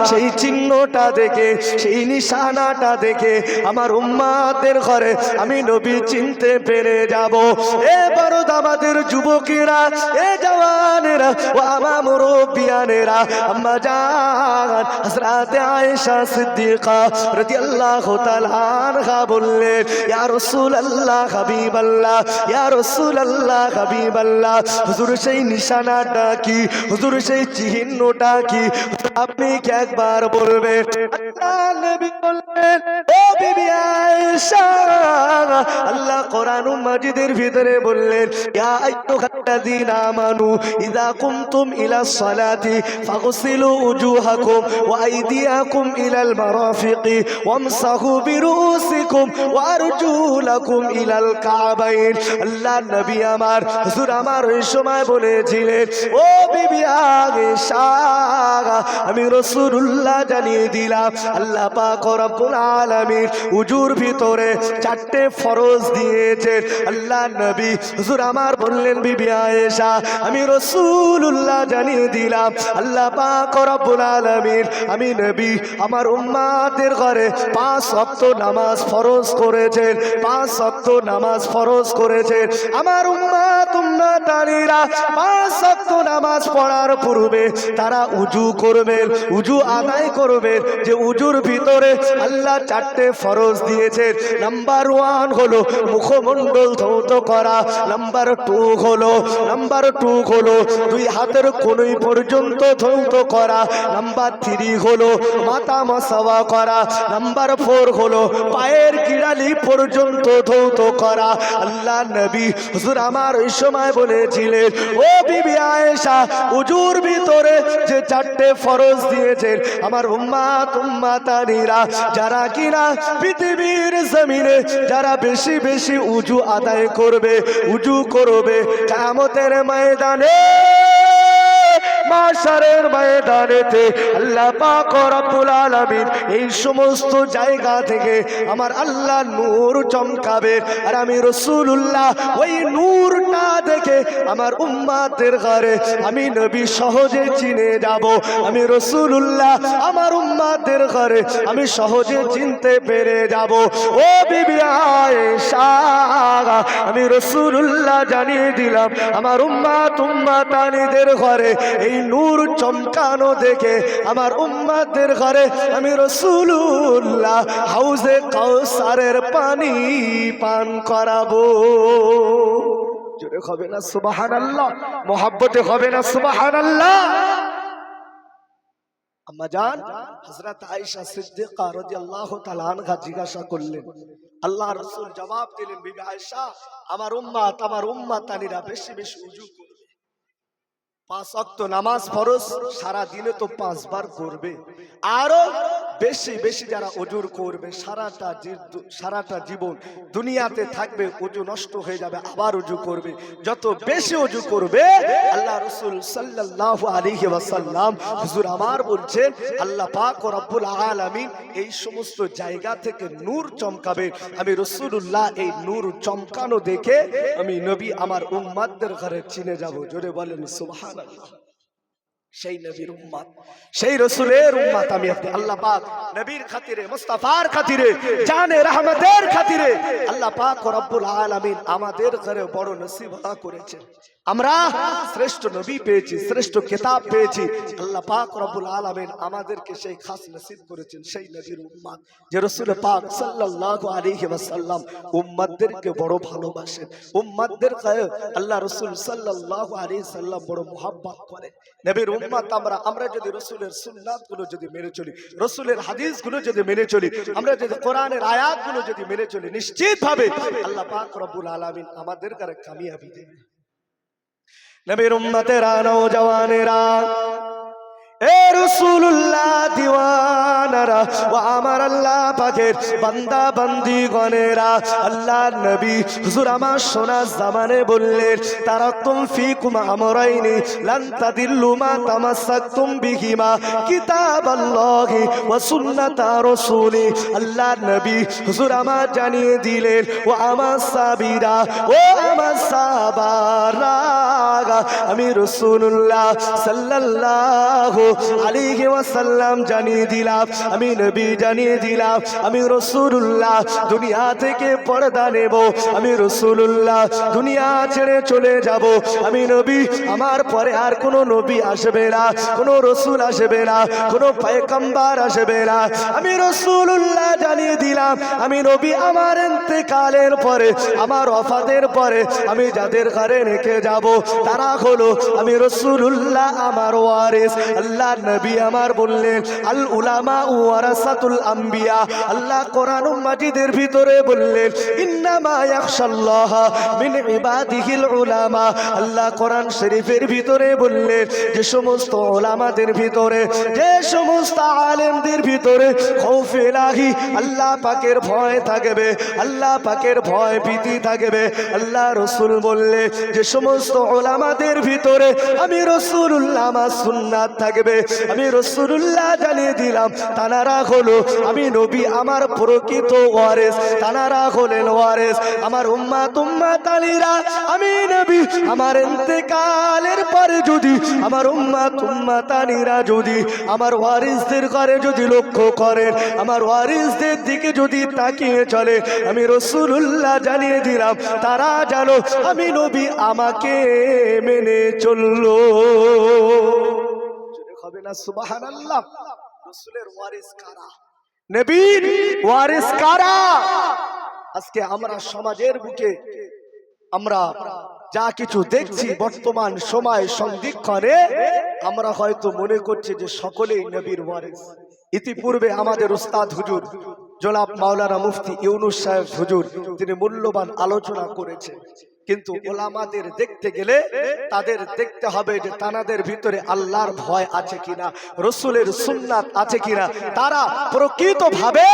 সেই চিহ্নটা দেখে, সেই নিশানাটা দেখে আমার উম্মাদের ঘরে আমি নবী চিনতে পেরে যাব। এবার আমাদের যুবকেরা, এ জওয়ানেরা ও আমার মুরব্বিয়ানেরা, আম্মা জান হযরত আয়েশা সিদ্দিকা রাদিয়াল্লাহু তাআলা আনহা বললেন, ইয়া রাসূলুল্লাহ হাবিবাল্লাহ, ইয়া রাসূলুল্লাহ হাবিবাল্লাহ, হুজুর সেই নিশানাটা কি, হুজুর সেই চিহ্নটা কি, আপনি কি একবার বলবেন? আল্লাহ নবী বললেন, ও বিবি আয়েশা, আল্লাহ কোরআনুল মাজিদের ভিতরে বললেন, ইয়া আইয়ুহাল্লাযীনা আমানু ইযা কুমতুম ইলাস সালাতি ফাগসিলু উজুহাকুম ওয়া আইদিয়াকুম ইলাল মারাফিকি ওয়ামসাহু বিরুসিকুম ওয়া আরজুলাকুম ইলাল কাবাইন। আল্লাহ নবী আমার, হুজুর আমার ওই সময় বলেছিলেন, ও বিবি আয়েশা, আমি রাসূলুল্লাহ জানিয়ে দিলাম, আল্লাহ পাক রব্বুল আলামিন উজুর ভিতরে চারটে ফরজ দিয়েছেন। আল্লাহ নবী হুজুর আমার বললেন, বিবি আয়েশা, আমি রাসূলুল্লাহ জানিয়ে দিলাম, আল্লাহ পাক রব্বুল আলামিন আমি নবী আমার উম্মাদের ঘরে 5 ওয়াক্ত নামাজ ফরজ করেছেন, 5 ওয়াক্ত নামাজ ফরজ করেছেন। আমার উম্মাতানিরা 5 ওয়াক্ত নামাজ পড়ার পূর্বে তারা উজু করবেন, উজু আদায় করবেন। যে উজুর ভিতরে আল্লাহ চারটে ফরজ দিয়েছেন। নাম্বার 1 হলো মুখমণ্ডল ধৌত করা, নাম্বার 2 হলো 2 হাতের কোণই পর্যন্ত ধৌত করা, নাম্বার 3 হলো মাথা মাসাওয়া করা, নাম্বার 4 হলো পায়ের কিড়ালি পর্যন্ত ধৌত করা। আল্লাহ নবী হুজুর আমার ওই সময় বলেছিলেন, ও বিবি আয়েশা, উজুর ভিতরে যে চারটে ফরজ দিয়েছেন, আমার উম্মাতানিরা যারা কিনা পৃথিবীর জমিনে যারা বেশি বেশি উজু আদায় করবে, উজু করবে, কিয়ামতের ময়দানে, মাশারের ময়দানেতে আল্লাহ পাক রব্বুল আলামিন এই সমস্ত জায়গা থেকে আমার আল্লাহ নূর চমকাবে। আর আমি রাসূলুল্লাহ ওই নূরটা দেখে আমার উম্মাতের ঘরে আমি নবী সহজে চিনে যাব। আমি রাসূলুল্লাহ আমার উম্মাতের ঘরে আমি সহজে চিনতে পেরে যাব। ও বিবি আয়েশা, আমি রাসূলুল্লাহ জানিয়ে দিলাম, আমার উম্মাতানিদের ঘরে এই নূর চমকানো দেখে আমার উম্মাদের ঘরে আমি রাসূলুল্লাহ হাউজে কাউসারের পানি পান করাবো। জোরে হবে না সুবহানাল্লাহ? মুহাব্বতে হবে না সুবহানাল্লাহ? আম্মা জান হযরত আয়েশা সিদ্দিকা রাদিয়াল্লাহু তাআলা আনহা জিজ্ঞাসা করলেন, আল্লাহ রাসূল জবাব দিলেন, বিবি আয়েশা, আমার উম্মাতানিরা বেশি বেশি উজু করবে, 5 ওয়াক্ত নামাজ ফরজ সারা দিনে তো 5 বার করবে, আরো বেশি বেশি যারা ওজুর করবে সারাটা জীবন দুনিয়াতে থাকবে, ওজু নষ্ট হয়ে যাবে, আবার ওজু করবে। যত বেশি ওজু করবে, আল্লাহ রাসূল সাল্লাল্লাহু আলাইহি ওয়াসাল্লাম হুজুর আমার বলছেন, আল্লাহ পাক রব্বুল আলামিন এই সমস্ত জায়গা থেকে নূর চমকাবে। আমি রাসূলুল্লাহ এই নূর চমকানো দেখে আমি নবী আমার উম্মতদের ঘরে চিনে যাব। জোরে বলেন সুবহানাল্লাহ। সেই নবীর উম্মত, সেই রাসূলের উম্মত আমি আপনি। আল্লাহ পাক নবীর খাতিরে, মুস্তাফার খাতিরে, জানে রহমতের খাতিরে আল্লাহ পাক রব্বুল আলামিন আমাদের ঘরে বড় নসিব করেছেন। আমরা শ্রেষ্ঠ নবী পেয়েছি, শ্রেষ্ঠ কিতাব পেয়েছি। আল্লাহ পাক রব্বুল আলামিন আমাদেরকে সেই খাস নসিব করেছেন, সেই নবীর উম্মত যে রাসূল পাক সাল্লাল্লাহু আলাইহি ওয়াসাল্লাম উম্মতদেরকে বড় ভালোবাসেন। উম্মতদের গায়ে আল্লাহ রাসূল সাল্লাল্লাহু আলাইহি সাল্লাম বড় মুহাব্বত করেন। নবীর উম্মত আমরা যদি রাসূলের সুন্নাতগুলো যদি মেনে চলি, রাসূলের হাদিসগুলো যদি মেনে চলি, আমরা যদি কোরআনের আয়াতগুলো যদি মেনে চলি, নিশ্চিতভাবে আল্লাহ পাক রব্বুল আলামিন আমাদের কাছে কামিয়াবি দেবেন। নবীর উম্মতেরা, নওজওয়ানেরা, এ রাসূলুল্লাহ দিওয়ানারা ও আমার আল্লাহ পাকের বান্দা বান্দি গণেরা, আল্লাহ নবী হুজুর আমার সোনা জামানে বললেন তারাকুম ফিকুম আমরাইনি লান তাদিল্লু মা তামাসসাকতুম বিহিমা কিতাবাল্লাহি ওয়া সুন্নাতা রাসূলি। আল্লাহ নবী হুজুর আমার জানিয়ে দিলেন ও আমার সাবিরা, ও আমার সাহাবারা, আমি রাসূলুল্লাহ সাল্লাল্লাহু আলাইহি ওয়াসাল্লাম জানিয়ে দিলাম, আমি নবী জানিয়ে দিলাম, আমি রাসূলুল্লাহ দুনিয়া থেকে পর্দা নেব, আমি রাসূলুল্লাহ দুনিয়া ছেড়ে চলে যাব, আমি নবী, আমার পরে আর কোনো নবী আসবে না, কোনো রাসূল আসবে না, কোনো পয়গম্বর আসবে না। আমি রাসূলুল্লাহ জানিয়ে দিলাম, আমি নবী আমার ইন্তেকালের পরে, আমার ওফাতের পরে আমি যাদের ঘরে রেখে যাব তারা হলো আমি রাসূলুল্লাহ, আমার ওয়ারিস। আল্লাহ নবী আমার বললেন আল উলামা ওয়ারাসাতুল আম্বিয়া। আল্লাহ কোরআন মাজিদের ভিতরে বললেন ইন্নামা ইয়াখশাল্লাহ মিন ইবাদিহিল উলামা। আল্লাহ কোরআন শরীফের ভিতরে বললেন যে সমস্ত উলামাদের ভিতরে, যে সমস্ত আলেমদের ভিতরে খৌফে ইলাহি, আল্লাহ পাকের ভয় থাকবে, আল্লাহ পাকের ভয় ভীতি থাকবে। আল্লাহ রাসূল বললেন যে সমস্ত উলামাদের ভিতরে আমি রাসূলুল্লাহ আমার সুন্নাত থাকবে, আমি রাসূলুল্লাহ জানিয়ে দিলাম তানারা হলো আমি নবী আমার প্রকৃত ওয়ারিস, তানারা হলেন ওয়ারিস আমার উম্মাতালিরা। আমি নবী আমার ইন্তেকালের পরে যদি আমার উম্মাতালিরা যদি আমার ওয়ারিসদের ঘরে যদি লক্ষ্য করেন, আমার ওয়ারিসদের দিকে যদি তাকিয়ে চলে, আমি রাসূলুল্লাহ জানিয়ে দিলাম তারা জানো আমি নবী আমাকে মেনে চললো। হবে না সুবহানাল্লাহ। রাসূলের ওয়ারিস কারা? নবীর ওয়ারিস কারা? আজকে আমরা সমাজের বুকে আমরা যা কিছু দেখছি বর্তমান সময় সন্ধিক্ষণে, আমরা হয়তো মনে করছি যে সকলেই নবীর ওয়ারিস। ইতিপূর্বে আমাদের উস্তাদ হুজুর জনাব মাওলানা মুফতি ইউনুস সাহেব হুজুর তিনি মূল্যবান আলোচনা করেছেন, কিন্তু ওলামাদের দেখতে গেলে তাদের দেখতে হবে যে তানাদের ভিতরে আল্লাহর ভয় আছে কিনা, রাসূলের সুন্নাত আছে কিনা, তারা প্রকৃতভাবে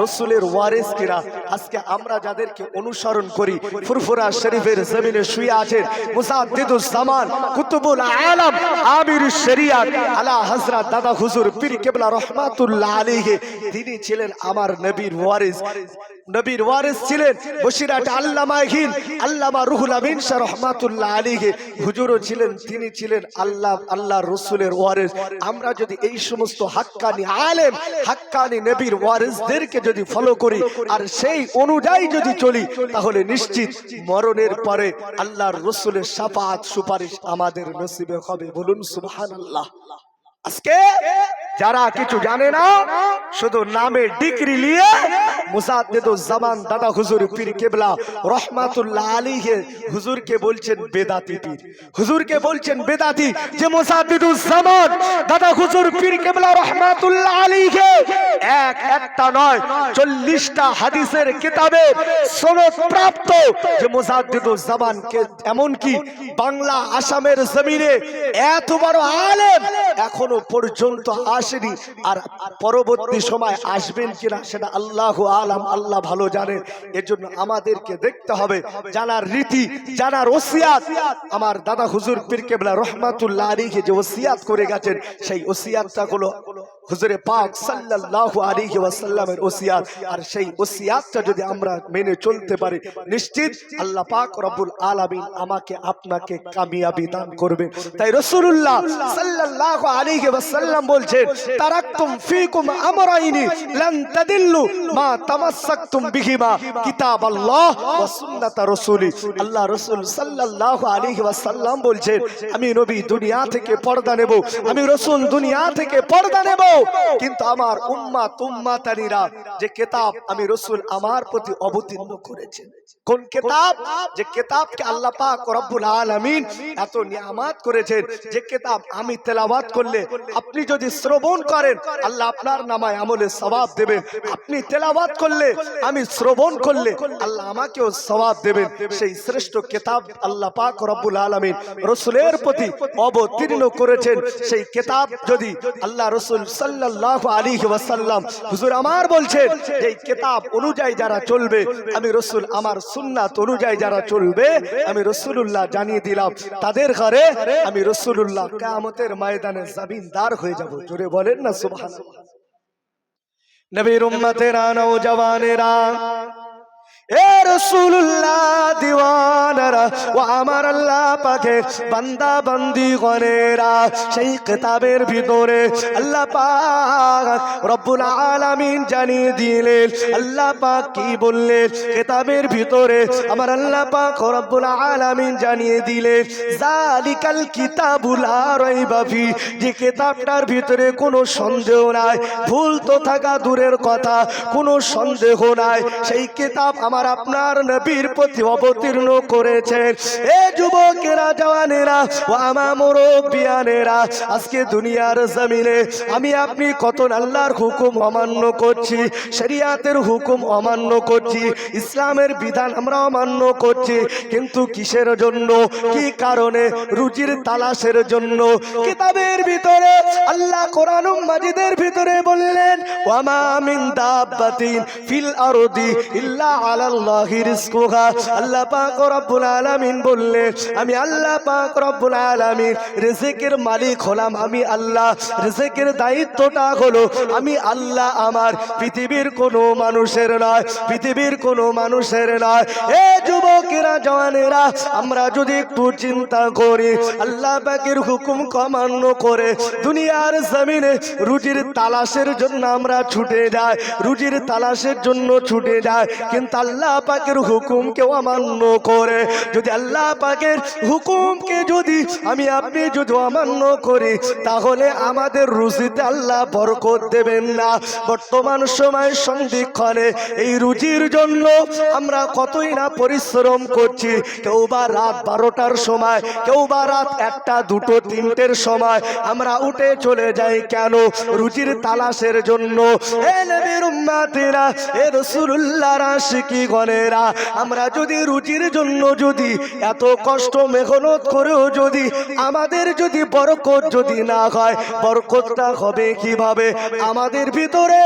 রাসূলের ওয়ারিস কিনা। আজকে আমরা যাদেরকে অনুসরণ করি, ফুরফুরা শরীফের জমিনে শুয়ে আছেন মুজাদ্দিদুজ জামান কুতুবুল আলম আমিরুশ শরিয়াত আলা হযরত দাদা হুজুর পীর কেবলা রহমাতুল্লাহ আলাইহি, তিনি ছিলেন আমার নবীর ওয়ারিস। নবীর ওয়ারিস ছিলেন বসিরহাট আল্লামা হিন্দ আল্লামা রুহুল আমিন শাহ রহমাতুল্লাহ আলাইহি, হুজুরও ছিলেন, তিনি ছিলেন আল্লাহ রাসূলের ওয়ারিস। আমরা যদি এই সমস্ত হাক্কানি আলেম, হাক্কানি নবীর ওয়ারিসদেরকে যদি ফলো করি আর সেই অনুযায়ী যদি চলি, তাহলে নিশ্চিত মরণের পরে আল্লাহর রাসূলের শাফাআত সুপারিশ আমাদের নসিবে হবে। বলুন সুবহানাল্লাহ। আজকে যারা কিছু জানে না, শুধু নামে ডিগ্রি নিয়ে মুজাদ্দিদুজ জামান দাদা হুজুর পীর কেবলা রহমাতুল্লাহ আলাইহি হুজুরকে বলছেন বেদাতি পীর, হুজুরকে বলছেন বেদাতি। যে মুজাদ্দিদুজ জামান দাদা হুজুর পীর কেবলা রহমাতুল্লাহ আলাইহি একটা নয় 40টা হাদিসের কিতাবে সনদ প্রাপ্ত যে মুজাদ্দিদুজ জামানকে, এমন কি বাংলা আসামের জমিনে এত বড় আলেম এখনো পর্যন্ত আসেনি, আর পরবর্তী সময় আসবেন কিনা সেটা আল্লাহু আলাম, আল্লাহ ভালো জানেন। এর জন্য আমাদেরকে দেখতে হবে, জানার রীতি, জানার ওসিয়াত। আমার দাদা হুজুর পীর কেবলা রহমাতুল্লাহ আলাইহি যে ওসিয়াত করে গেছেন, সেই ওসিয়াতটা হলো হুজুরে পাক সাল্লাল্লাহু আলাইহি ওয়াসাল্লামের ওসিয়াত। আর সেই ওসিয়াতটা যদি আমরা মেনে চলতে পারি, নিশ্চিত আল্লাহ পাক রব্বুল আলামিন আমাকে আপনাকে কামিয়াবি দান করবেন। তাই রাসূলুল্লাহ সাল্লাল্লাহু আলাইহি ওয়াসাল্লাম বলছেন তারাকতুম ফীকুম আমরাইনি লান তাদিল্লু মা তামাসসাকতুম বিহিমা কিতাবাল্লাহ ওয়া সুন্নাতা রাসূলি। আল্লাহ রাসূল সাল্লাল্লাহু আলাইহি ওয়াসাল্লাম বলছেন আমি নবী দুনিয়া থেকে পর্দা নেব, আমি রাসূল দুনিয়া থেকে পর্দা নেব, কিন্তু আমার উম্মাতানিরা যে কিতাব আমি রাসূল আমার প্রতি অবতীর্ণ করেছেন, কোন কিতাব? যে কিতাবকে আল্লাহ পাক রব্বুল আলামিন এত নিয়ামত করেছেন, যে কিতাব আমি তেলাওয়াত করলে, আপনি যদি শ্রবণ করেন, আল্লাহ আপনার নামায় আমলে সওয়াব দেবেন। আপনি তেলাওয়াত করলে, আমি শ্রবণ করলে, আল্লাহ আমাকেও সওয়াব দেবেন। সেই শ্রেষ্ঠ কিতাব আল্লাহ পাক রব্বুল আলামিন রাসূলের প্রতি অবতীর্ণ করেছেন। সেই কিতাব যদি আল্লাহ রাসূল সাল্লাল্লাহু আলাইহি ওয়াসাল্লাম হুজুর আমার বলছেন এই কিতাব অনুযায়ী যারা চলবে আমি রাসূল, আমার সুন্নাত অনুযায়ী যারা চলবে আমি রাসূলুল্লাহ জানিয়ে দিলাম তাদের ঘরে আমি রাসূলুল্লাহ কিয়ামতের ময়দানে জামিনদার হয়ে যাব। জোরে বলেন না সুবহানাল্লাহ। নবীর উম্মতেরা, নওজওয়ানেরা, এ রাসূলুল্লাহ দিওয়ানারা ও আমার আল্লাহ পাকের বান্দা বান্দি গণেরা, সেই কিতাবের ভিতরে আল্লাহ পাক রব্বুল আলামিন জানিয়ে দিলেন। আল্লাহ পাক কি বললেন কিতাবের ভিতরে? আমার আল্লাহ পাক রব্বুল আলামিন জানিয়ে দিলেন যালিকাল কিতাবু লা রাইবা ফি, যে কিতাবটার ভিতরে কোনো সন্দেহ নাই, ভুল তো থাকা দূরের কথা, কোনো সন্দেহ নাই, সেই কিতাব আমার আপনার নবীর প্রতি অবতীর্ণ করেছেন। এ যুবকেরা, জওয়ানেরা ও আমার মুরব্বিয়ানেরা, আজকে দুনিয়ার জমিনে আমি আপনি কত আল্লাহর হুকুম অমান্য করছি, শরিয়াতের হুকুম অমান্য করছি, ইসলামের বিধান আমরা অমান্য করছি, কিন্তু কিসের জন্য? কি কারণে? রুজির তালাশের জন্য। কিতাবের ভিতরে আল্লাহ কোরআন মাজিদের ভিতরে বললেন ওয়ামা মিন দাব্বাতিন ফিল আরদি ইল্লা আলাল্লাহি রিজকুহা। আল্লাহ পাক রব্বুল আলামিন বললেন আমি আল্লাহ পাক রব্বুল আলামিন রিজিকের মালিক হলাম আমি আল্লাহ, রিজিকের দায়িত্বটা হলো আমি আল্লাহ, আমার পৃথিবীর কোনো মানুষের নয়, পৃথিবীর কোনো মানুষের নয়। এ যুবকেরা, জওয়ানেরা, আমরা যদি একটু চিন্তা করি আল্লাহ পাকের হুকুম অমান্য করে দুনিয়ার জমিনে রুজির তালাশের জন্য আমরা ছুটে যাই, রুজির তালাশের জন্য ছুটে যাই, কিন্তু আল্লাহ পাকের হুকুমকে অমান্য করে যদি আল্লাহ পাকের হুকুমকে যদি আমি আপনি যদি অমান্য করি তাহলে আমাদের রুজিতে আল্লাহ বরকত দেবেন না। বর্তমান সময় সন্ধিক্ষণে এই রুজির জন্য আমরা কতই না পরিশ্রম করছি, কেউ বা রাত 12টার সময়, কেউ বা রাত 1টা 2টো 3টের সময় আমরা উঠে চলে যাই। কেন? রুজির তালাশের জন্য। এ নবীর উম্মতেরা, এ রাসূলুল্লাহর আশিকি গণেরা, আমরা যদি রুজির জন্য যদি এত কষ্ট মেহনত করেও যদি আমাদের যদি বরকত যদি না হয়, বরকতটা হবে কিভাবে? আমাদের ভিতরে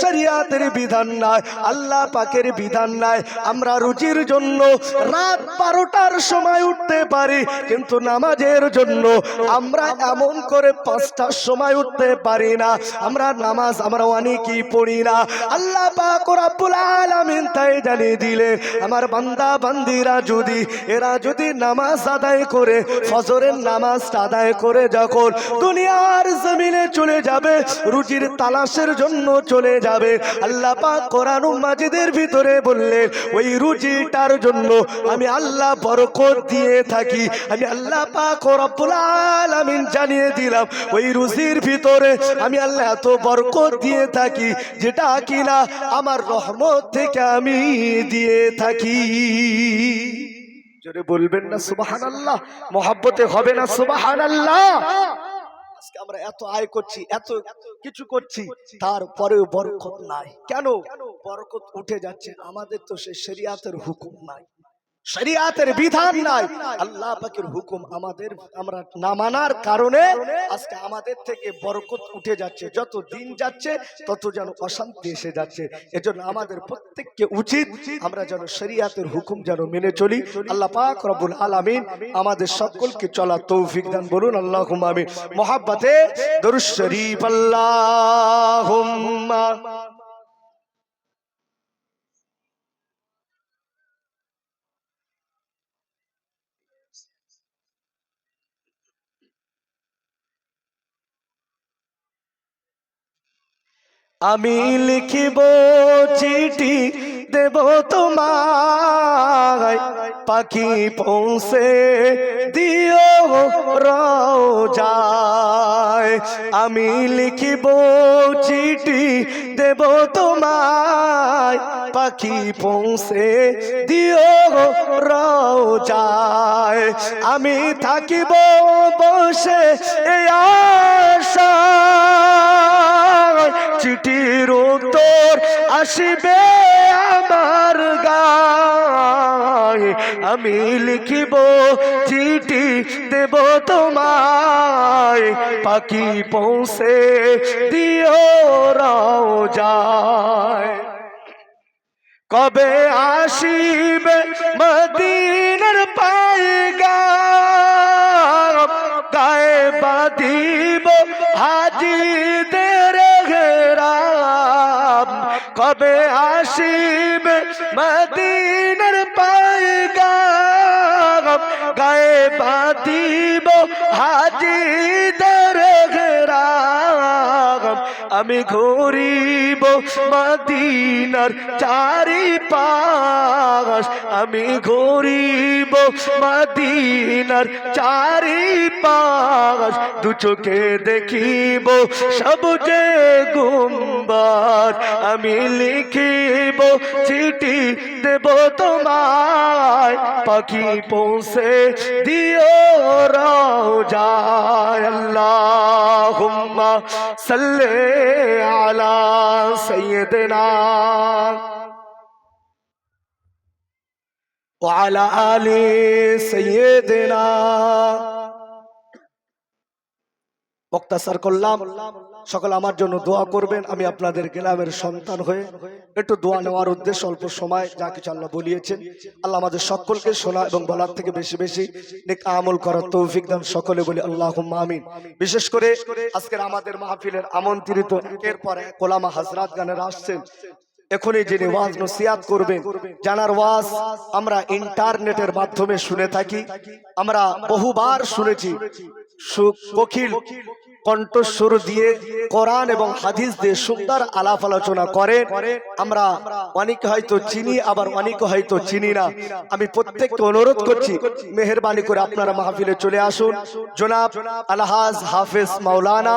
শরিয়াতের বিধান নাই, আল্লাহ পাকের বিধান নাই। আমরা রুজির জন্য রাত 12টার সময় উঠতে পারি, কিন্তু নামাজের জন্য আমরা এমন করে 5টার সময় উঠতে পারি না। আমরা নামাজ আমরা অনেকেই পড়ি না। আল্লাহ পাক রব্বুল আলামিন তাই জানিয়ে দিলে আমার বান্দা বান্দিরা যদি এরা যদি নামাজ আদায় করে, ফজরের নামাজ আদায় করে যখন দুনিয়ার জমিনে চলে যাবে, রুজির তালাশের জন্য চলে যাবে, আল্লাহ পাক কোরআন মাজিদের ভিতরে বললেন ওই রুজিটার জন্য আমি আল্লাহ বরকত দিয়ে থাকি। আমি আল্লাহ পাক রব্বুল আলামিন জানিয়ে দিলাম ওই রুজির ভিতরে আমি আল্লাহ এত বরকত দিয়ে থাকি যেটা কিনা আমার রহমত থেকে আমি দিয়ে থাকি। জোরে বলবেন না সুবহানাল্লাহ? মহব্বতে হবে না সুবহানাল্লাহ? আজকে আমরা এত আয় করছি, এত কিছু করছি, তারপরেও বরকত নাই। কেন? বরকত উঠে যাচ্ছে, আমাদের তো সে শরিয়াতের হুকুম নাই, শরিয়াতের বিধান নাই। আল্লাহ পাকের হুকুম আমাদের আমরা না মানার কারণে আজকে আমাদের থেকে বরকত উঠে যাচ্ছে, যত দিন যাচ্ছে তত যেন অশান্তি এসে যাচ্ছে। এজন্য আমাদের প্রত্যেককে উচিত আমরা যেন শরিয়াতের হুকুম যেন মেনে চলি। আল্লাহ পাক রব্বুল আলামিন আমাদের সকলকে চলার তৌফিক দান। বলুন আল্লাহুম্মা আমিন। মুহাব্বতে দরুদ শরীফ আল্লাহুম্মা। আমি লিখিব চিঠি দেব তোমায়, পাখি পৌঁছে দিও রওজায়। আমি লিখিব চিঠি দেব তোমায়, পাখি পৌঁছে দিও রওজায়। আমি থাকিব বসে এই আশায়, চিঠির উত্তর আসিবে আমার গায়ে আমি লিখিব চিঠি দেব তোমায় পাখি পৌঁছে দিও রওজায় কবে আসিবে মদিনার পায়গাম গায়ে বাঁধিব হাজিদের ঘেরাম কবে আসিবে মদিনার পায়গাম গায়ে বাঁধিব হাজিদের ঘেরাম আমি ঘুরিব মদিনার চারিপাশ আমি ঘুরিব মদিনার চারিপাশ দু চোখে দেখিব সবুজে গুম্বদ আমি লিখিব চিঠি দেব তোমায় পাখি পৌঁছে দিও রওজায় আল্লাহুম্মা সাল্লি আলা সাইয়্যিদিনা ওয়া আলা আলি সাইয়্যিদিনা মুক্তাসার করলাম সকল আমার জন্য দোয়া করবেন আমি আপনাদের গ্রামের সন্তান হয়ে একটু দোয়া নেওয়ার উদ্দেশ্য অল্প সময় যা কিছু আল্লাহ বলিয়েছেন আল্লাহ আমাদের সকলকে শোনা এবং বলার থেকে বেশি বেশি নেক আমল করার তৌফিক দান সকলে বলি আল্লাহুম্মা আমিন বিশেষ করে আজকের আমাদের মাহফিলের আমন্ত্রিত একের পর এক ওলামা হযরত গানেরা আসছেন এখনই যিনি ওয়াজ নসিহত করবেন জানার ওয়াজ আমরা ইন্টারনেটের মাধ্যমে শুনে থাকি আমরা বহুবার শুনেছি কোকিল কণ্ঠস্বর দিয়ে কোরআন এবং হাদিস দিয়ে সুন্দর আলাপ আলোচনা করে আমরা অনেকে হয়তো চিনি আবার অনেকে হয়তো চিনি না আমি প্রত্যেককে অনুরোধ করছি মেহেরবানি করে আপনারা মাহফিলে চলে আসুন জনাব আলহাজ হাফেজ মাওলানা